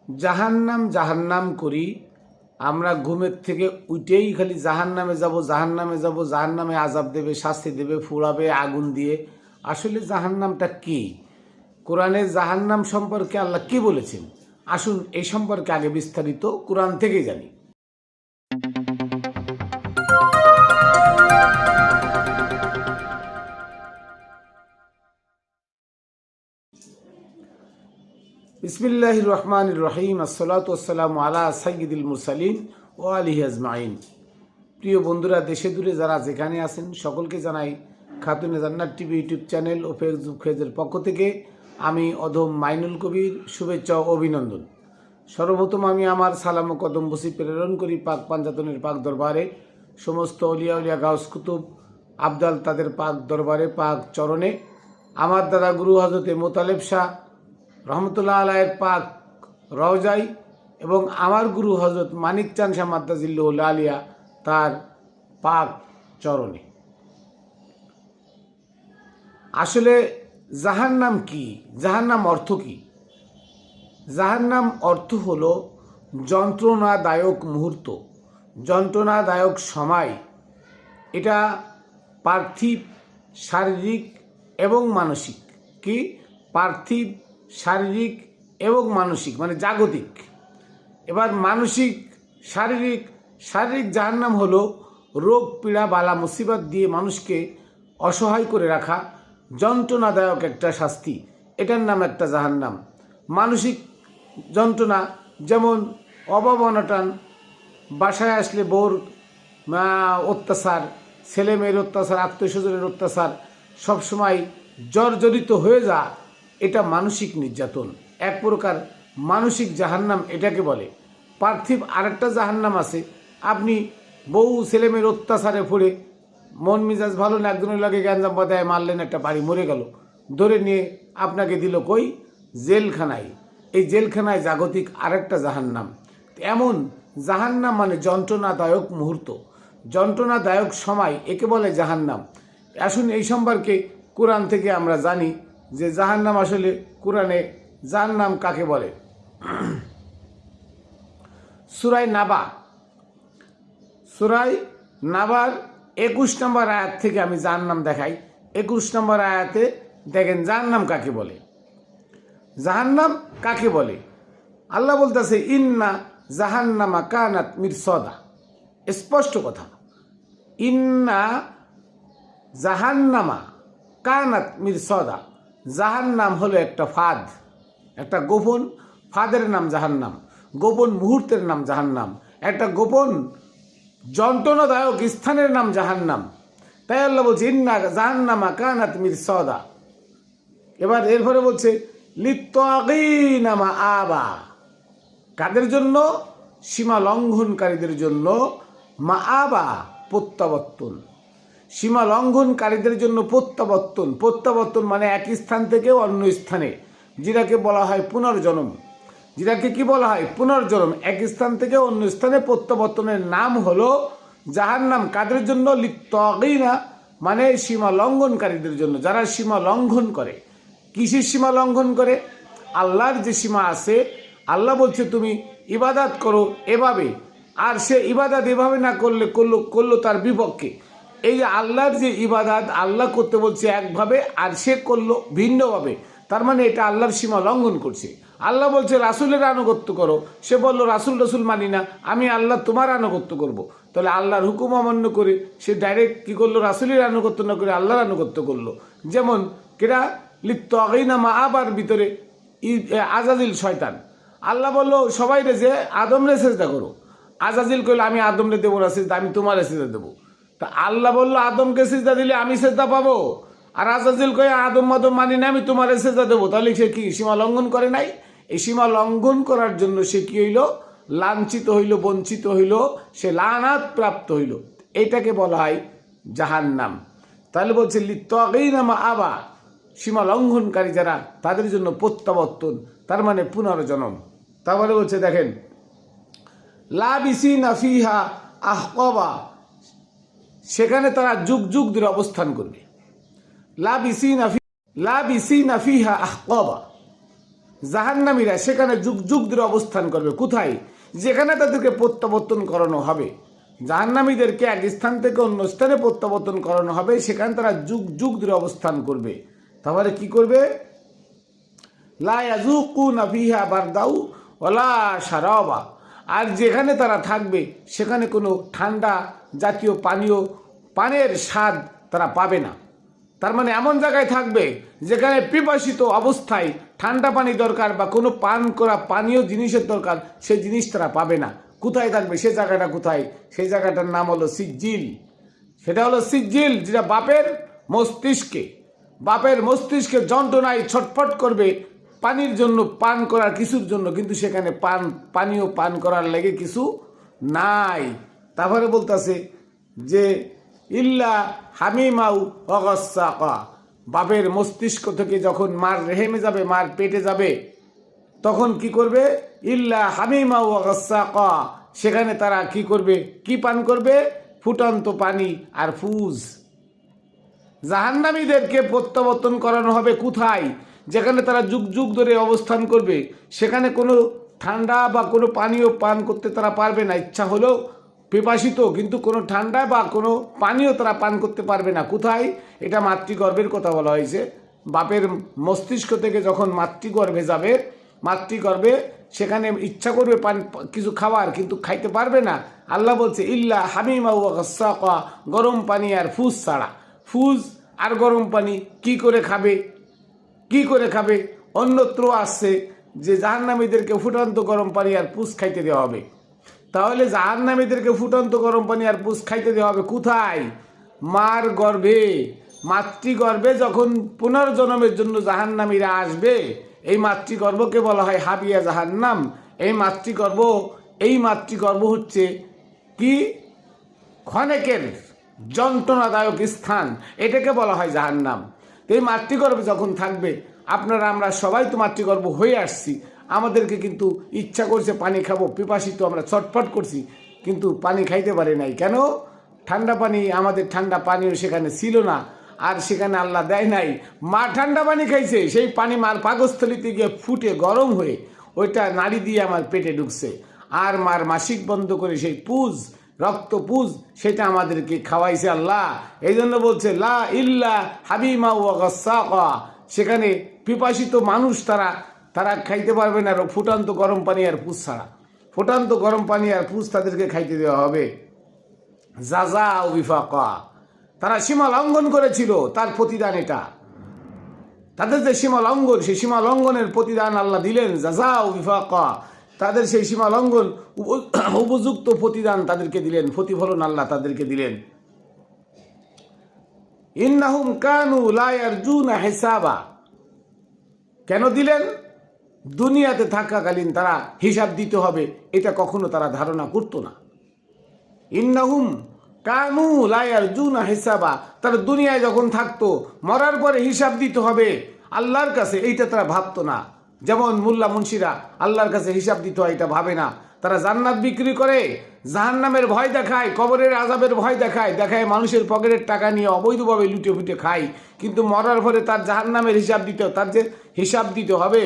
জাহান্নাম জাহান্নাম করি আমরা, ঘুমের থেকে উঠেই খালি জাহান্নামে যাব, জাহান্নামে যাব, জাহান্নামে আযাব দেবে, শাস্তি দেবে, ফুড়াবে আগুন দিয়ে। আসলে জাহান্নামটা কি? কোরআনে জাহান্নাম সম্পর্কে আল্লাহ কি বলেছেন? আসুন এই সম্পর্কে আগে বিস্তারিত কোরআন থেকে জানি। বিসমিল্লাহির রহমানির রহিম। আসসালাতু ওয়াসসালামু আলা সাইয়্যিদিল মুরসালিন ওয়া আলিহি আজমাইন। প্রিয় বন্ধুরা, দেশে দূরে যারা যেখানে আছেন সকলকে জানাই খাতুনে জান্নাত টিভি ইউটিউব চ্যানেল ও ফেসবুক পেজের পক্ষ থেকে আমি অধম মাইনুল কবির শুভেচ্ছা ও অভিনন্দন। সর্বপ্রথম আমি আমার সালাম ও কদম বসি প্রেরণ করি পাক পাঞ্জাতনের পাক দরবারে, সমস্ত অলিয়া উলিয়া গাউস কুতুব আবদাল তাদের পাক দরবারে পাক চরণে। আমার দাদা গুরু হজরতে মোতালেব শাহ রহমতুল্লাহ আলাইয়ের পাক রওজাই এবং আমার গুরু হজরত মানিক চাঁদ শাহ মাদ্দাজিল্লাহুল আলিয়া তার পাক চরণে। আসলে জাহান্নাম কি? জাহান্নাম অর্থ কি? জাহান্নাম অর্থ হলো যন্ত্রণাদায়ক মুহূর্ত, যন্ত্রণাদায়ক সময়। এটা পার্থিব, শারীরিক এবং মানসিক। কি? পার্থিব, শারীরিক এবং মানসিক, মানে জাগতিক। এবার মানসিক, শারীরিক জাহান্নাম হলো রোগ পীড়া বালা মুসিবত দিয়ে মানুষকে অসহায় করে রাখা যন্ত্রণাদায়ক একটা শাস্তি, এটার নাম একটা জাহান্নাম। মানসিক যন্ত্রণা যেমন অভাব অনটন, বাসায় আসলে বউর অত্যাচার, ছেলে মেয়ের অত্যাচার, আত্মীয় স্বজনের অত্যাচার, সবসময় জর্জরিত হয়ে যা, এটা মানসিক নির্যাতন, এক প্রকার মানসিক জাহান্নাম এটাকে বলে। পার্থিব আরেকটা জাহান্নাম আছে, আপনি বউ ছেলে মেয়ের অত্যাচারে পড়ে মন মেজাজ ভালো না, একজনের লাগে গ্যাঞ্জাম বাধায় মারলেন, একটা বাড়ি মরে গেল, ধরে নিয়ে আপনাকে দিল কই? জেলখানায়। এই জেলখানায় জাগতিক আরেকটা জাহান্নাম। এমন জাহান্নাম মানে যন্ত্রণাদায়ক মুহূর্ত, যন্ত্রণাদায়ক সময়, একে বলে জাহান্নাম। আসুন এই সম্পর্কে কোরআন থেকে আমরা জানি যে জাহান্নাম আসলে কোরআনে জাহান্নাম কাকে বলে। সূরা নাবার 21 নম্বর আয়াত থেকে আমি জাহান্নাম দেখাই। 21 নম্বর আয়াতে দেখেন জাহান্নাম কাকে বলে। জাহান্নাম কাকে বলে? আল্লাহ বলতেছে ইন্না জাহান্নামা কানাত মিরসাদা। স্পষ্ট কথা, ইন্না জাহান্নামা কানাত মিরসাদা। জাহান্নাম হলো একটা ফাঁদ, একটা গোপন ফাঁদের নাম জাহান্নাম, গোপন মুহূর্তের নাম জাহান্নাম, একটা গোপন যন্ত্রণাদায়ক স্থানের নাম জাহান্নাম। তাই আল্লাহ বলছে ইন্না জাহান্নামা কানাত মিরসাদা। এবার এরপরে বলছে লিত্তাগীনা মাআবা। কাদের জন্য? সীমা লঙ্ঘনকারীদের জন্য। মাআবা, প্রত্যাবর্তন। সীমা লঙ্ঘনকারীদের জন্য প্রত্যাবর্তন। প্রত্যাবর্তন মানে এক স্থান থেকে অন্য স্থানে, যেটাকে বলা হয় পুনর্জন্ম। যেটাকে কি বলা হয়? পুনর্জন্ম। এক স্থান থেকে অন্য স্থানে প্রত্যাবর্তনের নাম হলো জাহান্নাম। কাদের জন্য? লিত্তাগীনা মানে সীমা লঙ্ঘনকারীদের জন্য, যারা সীমা লঙ্ঘন করে। কিসের সীমা লঙ্ঘন করে? আল্লাহর যে সীমা আছে, আল্লাহ বলছে তুমি ইবাদত করো এভাবে, আর সে ইবাদত এভাবে না করলে করলো তার বিপক্ষে। এই যে আল্লাহর যে ইবাদত আল্লাহ করতে বলছে একভাবে, আর সে করলো ভিন্নভাবে, তার মানে এটা আল্লাহর সীমা লঙ্ঘন করছে। আল্লাহ বলছে রাসূলের আনুগত্য করো, সে বলল রাসূল মানি না, আমি আল্লাহ তোমার আনুগত্য করব। তাহলে আল্লাহর হুকুম অমান্য করে সে ডাইরেক্ট কি করলো? রাসূলের আনুগত্য না করে আল্লাহর আনুগত্য করলো। যেমন কেরা লিত্তাগীনা মাআবার ভিতরে আজাজিল শয়তান। আল্লাহ বললো সবাই রে যে আদমরে সেজদা করো, আজাজিল কইলো আমি আদমরে দেবো না সেজদা, আমি তোমার সেজদা দেবো। তা আল্লাহ বললো আদমকে সেজদা দিলে আমি সেজদা পাবো, আর আজাজিল কয়ে আদম মানি না, আমি তোমার সেজদা দেবো। তাহলে সে কি সীমা লঙ্ঘন করে নাই? এই সীমা লঙ্ঘন করার জন্য সে কি হইল? লাঞ্ছিত হইল, বঞ্চিত হইল, সে লানাত প্রাপ্ত হইল। এইটাকে বলা হয় জাহান্নাম। তাহলে বলছে লিত্তাগীনা মাআবা, সীমা লঙ্ঘনকারী যারা, তাদের জন্য প্রত্যাবর্তন, তার মানে পুনর্জন্ম। তারপরে বলছে দেখেন লাবিসিনা ফিহা আহকাবা, সেখানে তারা যুগ যুগ ধরে অবস্থান করবে। লাবিসিনা ফিহা আহকাবা, জাহান্নামীরা সেখানে যুগ যুগ ধরে অবস্থান করবে। কোথায়? যেখানে তাদেরকে প্রত্যাবর্তন করানো হবে। জাহান্নামীদেরকে এক স্থান থেকে অন্য স্থানে প্রত্যাবর্তন করানো হবে, সেখানে তারা যুগ যুগ ধরে অবস্থান করবে। তাহলে কি করবে? লা ইয়াযুকুনা ফিহা বারদাউ ওয়ালা শারাবা। আর যেখানে তারা থাকবে সেখানে কোনো ঠান্ডা জাতীয় পানের স্বাদ তারা পাবে না। তার মানে এমন জায়গায় থাকবে যেখানে পিপাসিত অবস্থায় ঠান্ডা পানি দরকার বা কোনো পান করা পানীয় জিনিসের দরকার, সেই জিনিস তারা পাবে না। কোথায় থাকবে? সে জায়গাটা কোথায়? সেই জায়গাটার নাম হলো সিজ্জিল। সেটা হলো সিজ্জিল, যেটা বাপের মস্তিষ্কে যন্ত্রণায় ছটফট করবে পানির জন্য, পান করার কিছুর জন্য, কিন্তু সেখানে পানীয় পান করার লেগে কিছু নাই। তারপরে বলতেছে যে ইল্লা হামিমাউ অগসাকা। বাপের মস্তিষ্ক থেকে যখন মার রেহেমে যাবে, মার পেটে যাবে, তখন কি করবে? ইল্লা হামিমাউ অগসাকা। সেখানে তারা কি করবে? কি পান করবে? ফুটন্ত পানি আর ফুজ। জাহান্নামীদেরকে প্রত্যাবর্তন করানো হবে কোথায়? যেখানে তারা যুগ যুগ ধরে অবস্থান করবে, সেখানে কোনো ঠান্ডা বা কোনো পানীয় পান করতে তারা পারবে না। ইচ্ছা হলেও পিপাসিত, কিন্তু কোনো ঠান্ডা বা কোনো পানীয় তারা পান করতে পারবে না। কোথায়? এটা মাতৃগর্ভের কথা বলা হয়েছে। বাপের মস্তিষ্ক থেকে যখন মাতৃগর্ভে যাবে, মাতৃগর্ভে সেখানে ইচ্ছা করবে কিছু খাবার, কিন্তু খাইতে পারবে না। আল্লাহ বলছে ইল্লা হামিমা ওয়া গাসসাকা, গরম পানি আর ফুজ ছাড়া। ফুজ আর গরম পানি কি করে খাবে? কি করে খাবে? অন্যত্র আসছে যে জাহান্নামীদেরকে ফুটন্ত গরম পানি আর পুষ খাইতে দেওয়া হবে। তাহলে জাহান্নামীদেরকে ফুটন্ত গরম পানি আর পুষ খাইতে দেওয়া হবে কোথায়? মার গর্ভে, মাতৃগর্ভে যখন পুনর্জন্মের জন্য জাহান্নামীরা আসবে, এই মাতৃগর্ভকে বলা হয় হাবিয়া জাহান্নাম। এই মাতৃগর্ভ হচ্ছে কি? ক্ষণেকের যন্ত্রণাদায়ক স্থান, এটাকে বলা হয় জাহান্নাম। এই মাতৃগর্ভে যখন থাকবে, আমরা সবাই তো মাতৃগর্ভ হয়ে আসছি, আমাদেরকে কিন্তু ইচ্ছা করছে পানি খাবো, পিপাসিত, আমরা ছটফট করছি, কিন্তু পানি খাইতে পারি নাই। কেন? ঠান্ডা পানি, আমাদের ঠান্ডা পানিও সেখানে ছিল না, আর সেখানে আল্লাহ দেয় নাই। মা ঠান্ডা পানি খাইছে, সেই পানি মার পাকস্থলিতে গিয়ে ফুটে গরম হয়ে ওইটা নাড়ি দিয়ে আমার পেটে ঢুকছে, আর মার মাসিক বন্ধ করে সেই রক্তপুজ সেটা আমাদেরকে খাওয়াইছে আল্লাহ। এই জন্য বলছে লা ইল্লা হাবিমা ওয়া গাসসাকা। সেখানে পিপাসিত মানুষ তারা খাইতে পারবে না ফুটান্ত গরম পানি আর পুষ ছাড়া। ফুটান্ত গরম পানি আর পুষ তাদেরকে খাইতে দেওয়া হবে। জাযা ও বিফাকা। তারা সীমা লঙ্ঘন করেছিল, তার প্রতিদান এটা। তাদের যে সীমা লঙ্ঘন, সেই সীমা লঙ্ঘনের প্রতিদান আল্লাহ দিলেন। জাযা ও বিফাকা। তাদের সেই সীমা লঙ্ঘন উপযুক্ত প্রতিদান তাদেরকে দিলেন, প্রতিফলন আল্লাহ তাদেরকে দিলেন। ইন্নাহুম কানু লা ইয়ারজুনা হিসাবা। কেন দিলেন? দুনিয়াতে থাকাকালীন তারা হিসাব দিতে হবে, এটা কখনো তারা ধারণা করতো না। ইন্নাহুম কানু লা ইয়ারজুনা হিসাবা। তারা দুনিয়ায় যখন থাকতো, মরার পরে হিসাব দিতে হবে আল্লাহর কাছে, এইটা তারা ভাবতো না। যেমন মোল্লা মুন্সিরা আল্লাহর কাছে হিসাব দিতে হয় এটা ভাবে না। তারা জান্নাত বিক্রি করে, জাহান্নামের ভয় দেখায়, কবরের আযাবের ভয় দেখায় মানুষের পকেটের টাকা নিয়ে অবৈধভাবে লুটে ফুটে খায়। কিন্তু মরার পরে তার জাহান্নামের তার যে হিসাব দিতে হবে,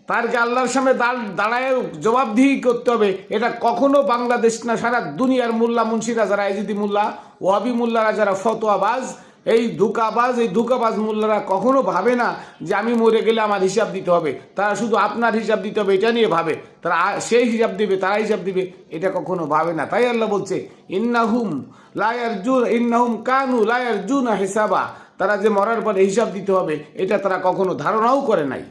তারকে আল্লাহর সামনে দাঁড়ায় জবাবদিহি করতে হবে। এটা কখনো বাংলাদেশ না, সারা দুনিয়ার মোল্লা মুন্সিরা যারা, এজিদি মোল্লা, ওয়াবি মোল্লারা যারা ফতোয়াবাজ, এই ধোঁকাবাজ মোল্লারা কখনো ভাবে না যে আমি মরে গেলে আমার হিসাব দিতে হবে। তারা শুধু আপনার হিসাব দিতে হবে এটা নিয়ে ভাবে, তারা সেই হিসাব দিবে, তারা হিসাব দিবে, এটা কখনো ভাবে না। তাই আল্লাহ বলছে ইন্নাহুম কানু লা ইয়ারজুনা হিসাবা। তারা যে মরার পরে হিসাব দিতে হবে এটা তারা কখনো ধারণাও করে নাই।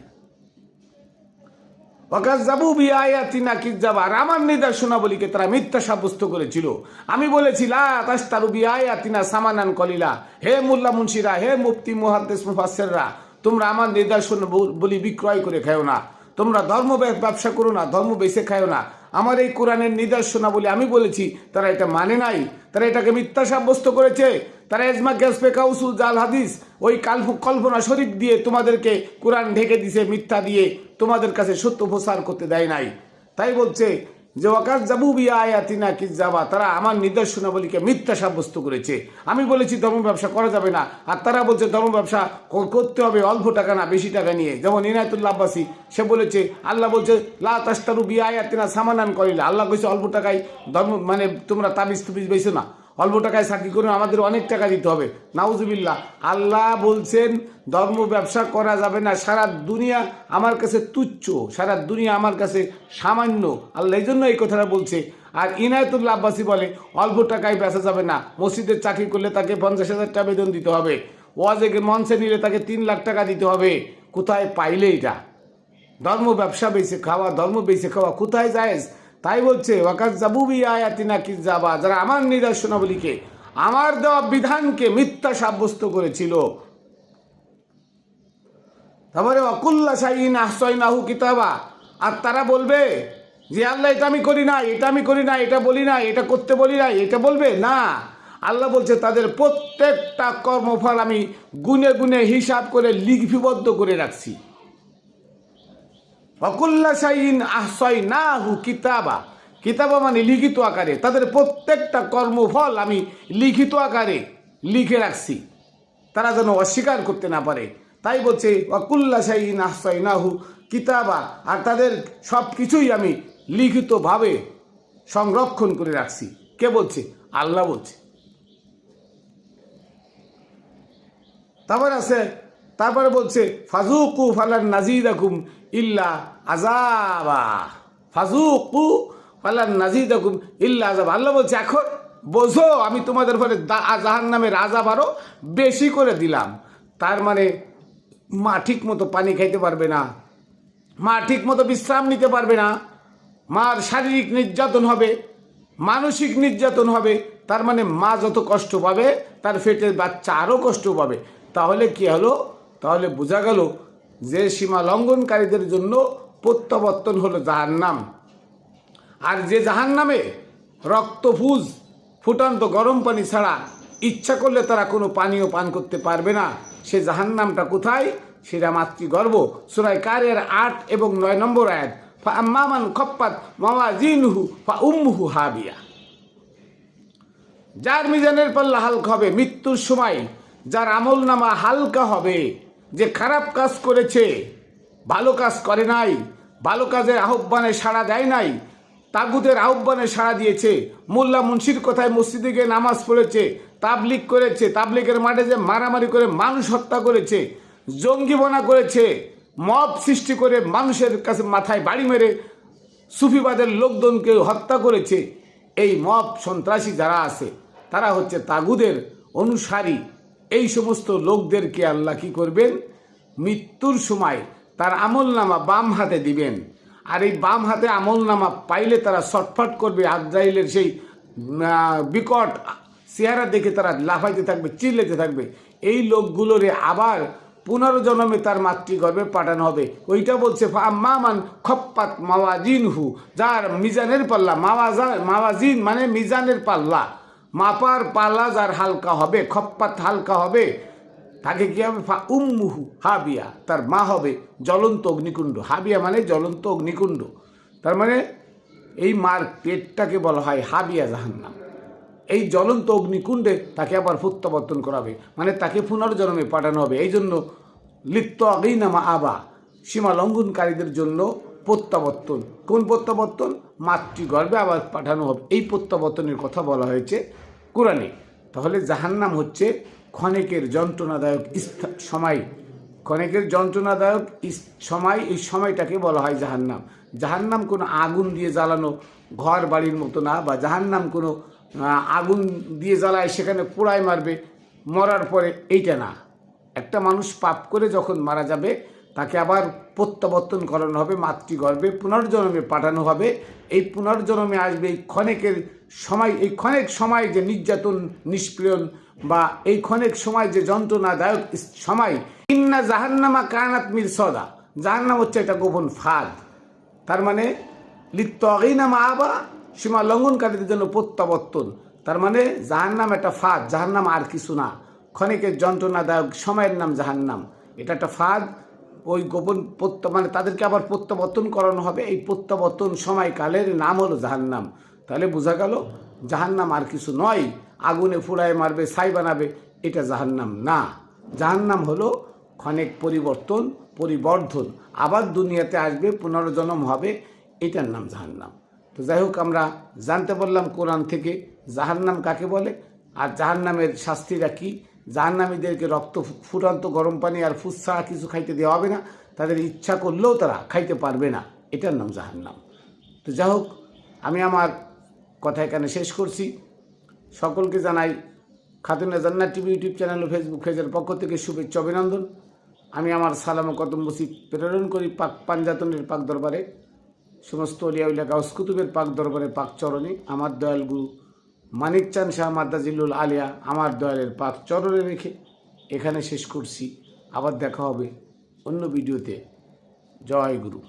ওয়াকাযযাবু বিআয়াতিনা কিযযাবা। আর আমার নিদর্শনাবলীকে তারা মিথ্যা সাব্যস্ত করেছিল। আমি বলেছি লা তাশতারু বিআয়াতিনা সামানান কলিলা। হে মোল্লা মুন্সিরা, হে মুফতি মুহাদ্দিস মুফাসসিররা, তোমরা আমার নিদর্শন বলি বিক্রয় করে খাও না। তোমরা ধর্ম ব্যবসা করো না, ধর্ম বেচে খাও না। আমার এই কোরআনের নিদর্শনাবলী আমি বলেছি, তারা এটা মানে নাই, তারা এটাকে মিথ্যা সাব্যস্ত করেছে। তারা এজমা গ্যাসপে কাউসুল জাল হাদিস, ওই কল্পনা শরীফ দিয়ে তোমাদেরকে কোরআন ঢেকে দিছে, মিথ্যা দিয়ে তোমাদের কাছে সত্য প্রচার করতে দেয় নাই। তাই বলছে যে ওয়াকাজ জাবু বিয়া আয়াতিনা কিযাবা, তারা আমার নিদর্শনাবলীকে মিথ্যা সাব্যস্ত করেছে। আমি বলেছি ধর্ম ব্যবসা করা যাবে না, আর তারা বলছে ধর্ম ব্যবসা করতে হবে অল্প টাকা না বেশি টাকা নিয়ে। যেমন ইনায়েতুল্লাহ আব্বাসী, সে বলেছে আল্লাহ বলছে লা তাশতারু বিয়া আয়াতিনা সামানান কলিলা, আল্লাহ কইছে অল্প টাকায় ধর্ম মানে তোমরা তাবিজ তুবিজ বেছো না, অল্প টাকায় চাকরি করে আমাদের অনেক টাকা দিতে হবে। নাউজুবিল্লাহ, আল্লাহ বলছেন ধর্ম ব্যবসা করা যাবে না। সারা দুনিয়া আমার কাছে তুচ্ছ, সারা দুনিয়া আমার কাছে সামান্য, আল্লাহ এই জন্য এই কথাটা বলছে। আর ইনায়েতুল্লাহ আব্বাসী বলে অল্প টাকায় বেচা যাবে না, মসজিদের চাকরি করলে তাকে 50,000 টাকা বেতন দিতে হবে, ওয়াজে মঞ্চে নিলে তাকে 3 লাখ টাকা দিতে হবে। কোথায় পাইলে এটা? ধর্ম ব্যবসা বেঁচে খাওয়া, ধর্ম বেঁচে খাওয়া কোথায় যায়? তাই বলছে ওয়াকাজ জাবুবি আয়াতিনা কিযাবা, যারা আমার নিদর্শনাবলীকে, আমার দেওয়া বিধানকে মিথ্যা সাব্যস্ত করেছিল। তারপরে ওয়াকুল্লা শাইইন আহসাইনাহু কিতাবা, আর তারা বলবে যে আল্লাহ এটা আমি করি না, এটা আমি করি না, এটা বলি না, এটা করতে বলি না, এটা বলবে না। আল্লাহ বলছে তাদের প্রত্যেকটা কর্মফল আমি গুনে গুনে হিসাব করে লিপিবদ্ধ করে রাখছি। ওয়াকুল্লা শাইইন আহসাইনাহু কিতাবা, কিতাবা মানে লিখিত আকারে, তাদের প্রত্যেকটা কর্মফল আমি লিখিত আকারে লিখে রাখছি, তারা যেন অস্বীকার করতে না পারে। তাই বলছে ওয়াকুল্লা শাইইন আহসাইনাহু কিতাবা, আর তাদের সব কিছুই আমি লিখিতভাবে সংরক্ষণ করে রাখছি। কে বলছে? আল্লাহ বলছে। তারপরে বলছে ফাজুকু ফালান নাজিদাকুম ইল্লা আযাবা, ফাজুকু ফালান নাজিদাকুম ইল্লা আযাবা। আল্লাহ বলছে এখন বোঝো আমি তোমাদের উপরে জাহান্নামের আযাব আরো বেশি করে দিলাম। তার মানে মা ঠিক মতো পানি খাইতে পারবে না, মা ঠিক মতো বিশ্রাম নিতে পারবে না, মার শারীরিক নির্যাতন হবে, মানসিক নির্যাতন হবে। তার মানে মা যত কষ্ট পাবে তার পেটের বাচ্চা আরও কষ্ট পাবে। তাহলে কি হলো? তাহলে বোঝা গেল যে সীমা লঙ্ঘনকারীদের জন্য প্রত্যাবর্তন হলো জাহান্নাম। আর যে জাহান্নামে রক্তপুজ ফুটান্ত গরম পানি ছাড়া ইচ্ছা করলে তারা কোনো পানীয় পান করতে পারবে না, সে জাহান্নামটা কোথায়? সেটা মাতৃগর্ভ। সূরা কারিয়ার 8 এবং 9 নম্বর আয়াত, ফাআম্মা মান খাফফাত মাওয়াজিনুহু ফাউম্মুহু হাবিয়া। যার মিজানের পাল্লা হালকা হবে মৃত্যুর সময়, যার আমল নামা হালকা হবে, যে খারাপ কাজ করেছে, ভালো কাজ করে নাই, ভালো কাজের আহ্বানে সাড়া দেয় নাই, তাগুতের আহ্বানে সাড়া দিয়েছে, মোল্লা মুন্সির কথায় মসজিদে গিয়ে নামাজ পড়েছে, তাবলিগ করেছে, তাবলিগের মাঠে যে মারামারি করে মানুষ হত্যা করেছে, জঙ্গিবনা করেছে, মব সৃষ্টি করে মানুষের কাছে মাথায় বাড়ি মেরে সুফিবাদের লোকজনকে হত্যা করেছে, এই মব সন্ত্রাসী যারা আছে তারা হচ্ছে তাগুদের অনুসারী। এই সমস্ত লোকদেরকে আল্লাহ কি করবেন? মৃত্যুর সময় তার আমলনামা বাম হাতে দিবেন। আর এই বাম হাতে আমলনামা পাইলে তারা ছটফট করবে, আজরাইলের সেই বিকট চেহারা দেখে তারা লাফাইতে থাকবে, চিল্লাতে থাকবে। এই লোকগুলোরে আবার পুনর্জন্মে তার মাতৃগর্ভে পাঠানো হবে। ওইটা বলছে আম্মা মান খাফফাত মাওয়াজিনহু, যার মিজানের পাল্লা, মাওয়াজিন মানে মিজানের পাল্লা, মাপার পাল্লা যার হালকা হবে, খপ্পাত হালকা হবে, তাকে কি হবে? ফাউম্মুহু হাবিয়া, তার মা হবে জ্বলন্ত অগ্নিকুণ্ড। হাবিয়া মানে জ্বলন্ত অগ্নিকুণ্ড। তার মানে এই মার পেটটাকে বলা হয় হাবিয়া জাহান্নাম। এই জ্বলন্ত অগ্নিকুণ্ডে তাকে আবার প্রত্যাবর্তন করাবে, মানে তাকে পুনর্জন্মে পাঠানো হবে। এই জন্য লিপ্ত আগিনামা আবা, সীমা লঙ্ঘনকারীদের জন্য প্রত্যাবর্তন। কোন প্রত্যাবর্তন? মাতৃগর্ভে আবার পাঠানো হবে। এই প্রত্যাবর্তনের কথা বলা হয়েছে কোরআনে। তাহলে জাহান্নাম হচ্ছে ক্ষণিকের যন্ত্রণাদায়ক সময়, ক্ষণিকের যন্ত্রণাদায়ক সময়, এই সময়টাকে বলা হয় জাহান্নাম। জাহান্নাম কোনো আগুন দিয়ে জ্বালানো ঘর বাড়ির মতো না, বা জাহান্নাম কোনো আগুন দিয়ে জ্বালায় সেখানে পোড়ায় মারবে মরার পরে, এইটা না। একটা মানুষ পাপ করে যখন মারা যাবে তাকে আবার প্রত্যাবর্তন করানো হবে, মাতৃগর্ভে পুনর্জন্মে পাঠানো হবে। এই পুনর্জন্মে আসবে এই ক্ষণিকের সময়, এই ক্ষণিক সময় যে নির্যাতন নিষ্পীড়ন বা এই ক্ষণিক সময় যে যন্ত্রণাদায়ক সময়। ইন্না জাহান্নামা কানাত মিরসাদা, জাহান্নাম হচ্ছে একটা গোপন ফাঁদ। তার মানে লিপ্ত আগিনামা আবা, সীমা লঙ্ঘনকারীদের জন্য প্রত্যাবর্তন। তার মানে জাহান্নাম একটা ফাঁদ, জাহান্নাম আর কিছু না। ক্ষণিকের যন্ত্রণাদায়ক সময়ের নাম জাহান্নাম, এটা একটা ফাঁদ। ওই গোপন মানে তাদেরকে আবার প্রত্যাবর্তন করানো হবে। এই প্রত্যাবর্তন সময়কালের নাম হলো জাহান্নাম। তাহলে বোঝা গেল জাহান্নাম আর কিছু নয়, আগুনে ফুড়ায় মারবে, ছাই বানাবে, এটা জাহান্নাম না। জাহান্নাম হলো ক্ষণিক পরিবর্তন, পরিবর্ধন, আবার দুনিয়াতে আসবে, পুনর্জন্ম হবে, এটার নাম জাহান্নাম। তো যাই হোক, আমরা জানতে পারলাম কোরআন থেকে জাহান্নাম কাকে বলে আর জাহান্নামের শাস্তিরা কী। জাহান্নামীদেরকে রক্ত ফুটান্ত গরম পানি আর ফুৎসা কিছু খাইতে দেওয়া হবে না, তাদের ইচ্ছা করলেও তারা খাইতে পারবে না, এটার নাম জাহান্নাম। তো যাই হোক, আমি আমার কথা এখানে শেষ করছি। সকলকে জানাই খাতুনে জান্নাত টিভি ইউটিউব চ্যানেল ও ফেসবুক পেজের পক্ষ থেকে শুভেচ্ছা, অভিনন্দন। আমি আমার সালাম ও কদম বসি প্রেরণ করি পাক পাঞ্জাতনের পাক দরবারে, সমস্ত অলিয়া উলিয়া গাউস কুতুবের পাক দরবারে, পাক চরণে, আমার দয়াল গুরু মানিক চাঁদ শাহ মাদ্দাজিলুল আলিয়া আমার দয়ালের পাক চরণে রেখে এখানে শেষ করছি। আবার দেখা হবে অন্য ভিডিওতে। জয় গুরু।